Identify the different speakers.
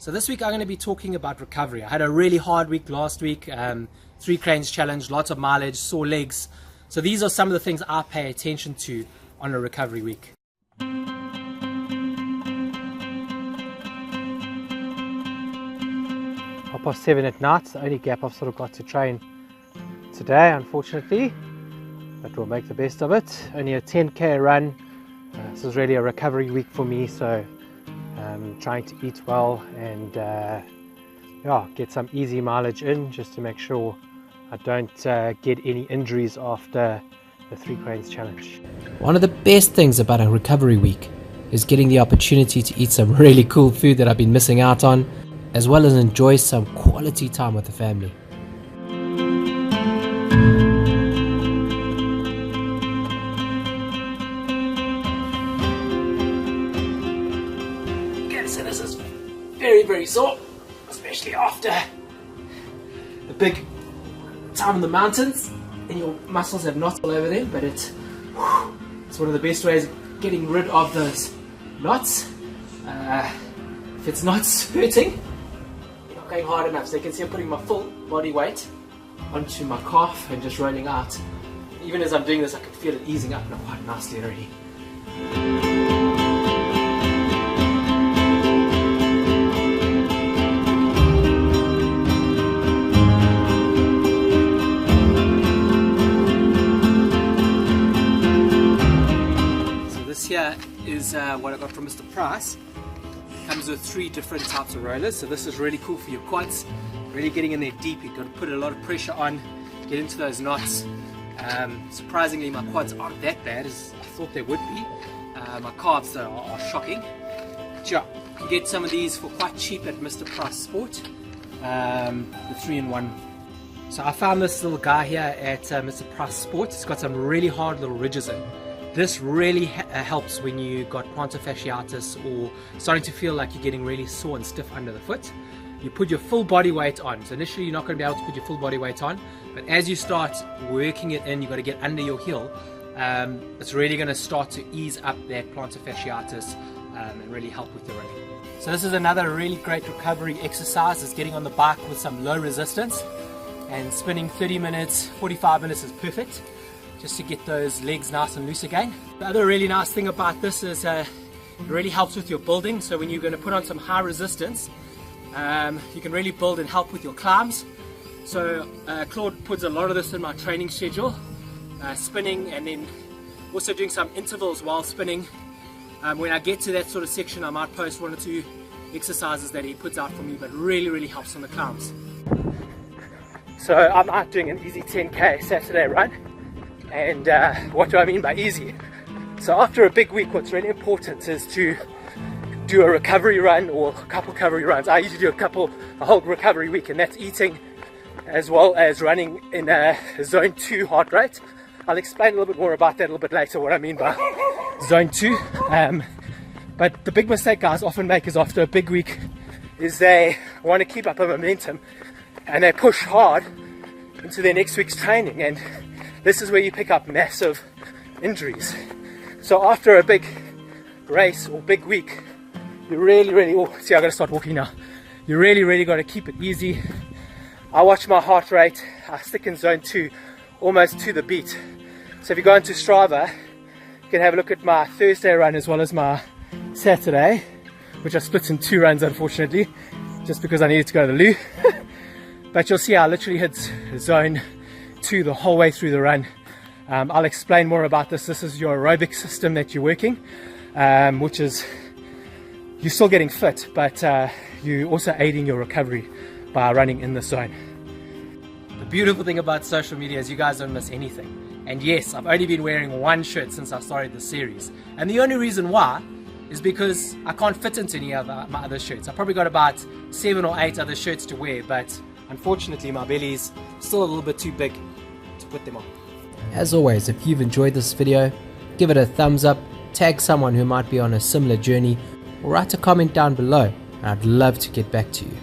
Speaker 1: So this week I'm going to be talking about recovery. I had a really hard week last week, 3 cranes challenge, lots of mileage, sore legs. So these are some of the things I pay attention to on a recovery week. 7:30 at night, the only gap I've sort of got to train today, unfortunately, but we'll make the best of it. Only a 10k run. This is really a recovery week for me, so trying to eat well and yeah, get some easy mileage in just to make sure I don't get any injuries after the 3 cranes challenge.
Speaker 2: One of the best things about a recovery week is getting the opportunity to eat some really cool food that I've been missing out on, as well as enjoy some quality time with the family.
Speaker 1: Okay, so this is very sore, especially after the big time in the mountains and your muscles have knots all over them, but it's one of the best ways of getting rid of those knots. If it's not hurting, you're not going hard enough. So you can see I'm putting my full body weight onto my calf and just rolling out. Even as I'm doing this, I can feel it easing up now quite nicely already. Here is what I got from Mr. Price. Comes with 3 different types of rollers, so this is really cool for your quads, really getting in there deep. You've got to put a lot of pressure on, get into those knots. Surprisingly, my quads aren't that bad as I thought they would be. My calves though are shocking. But yeah, you can get some of these for quite cheap at Mr. Price Sport, the 3-in-1. So I found this little guy here at Mr. Price Sport. It's got some really hard little ridges in. This really helps when you got plantar fasciitis or starting to feel like you're getting really sore and stiff under the foot. You put your full body weight on. So initially you're not going to be able to put your full body weight on, but as you start working it in, you've got to get under your heel. It's really going to start to ease up that plantar fasciitis and really help with the running. So this is another really great recovery exercise. It's getting on the bike with some low resistance and spinning 30 minutes, 45 minutes is perfect, just to get those legs nice and loose again. The other really nice thing about this is it really helps with your building. So when you're going to put on some high resistance, you can really build and help with your climbs. So Claude puts a lot of this in my training schedule, spinning and then also doing some intervals while spinning. When I get to that sort of section, I might post 1 or 2 exercises that he puts out for me, but really helps on the climbs. So I'm out doing an easy 10k Saturday run. And what do I mean by easy? So after a big week, what's really important is to do a recovery run or a couple recovery runs. I usually do a whole recovery week, and that's eating as well as running in a zone 2 heart rate. I'll explain a little bit more about that a little bit later, what I mean by zone 2. But the big mistake guys often make is after a big week is they want to keep up a momentum and they push hard into their next week's training, and this is where you pick up massive injuries. So after a big race or big week, you really, oh, see, I gotta start walking now. You really gotta keep it easy. I watch my heart rate, I stick in zone 2 almost to the beat. So if you go into Strava, you can have a look at my Thursday run as well as my Saturday, which I split in 2 runs unfortunately, just because I needed to go to the loo. But you'll see I literally hit zone 2 the whole way through the run. I'll explain more about this. This is your aerobic system that you're working, which is you're still getting fit, but you're also aiding your recovery by running in the zone. The beautiful thing about social media is you guys don't miss anything. And yes, I've only been wearing 1 shirt since I started the series, and the only reason why is because I can't fit into any of my other shirts. I've probably got about 7 or 8 other shirts to wear, but unfortunately my belly's still a little bit too big to put them on.
Speaker 2: As always, if you've enjoyed this video, give it a thumbs up, tag someone who might be on a similar journey, or write a comment down below, and I'd love to get back to you.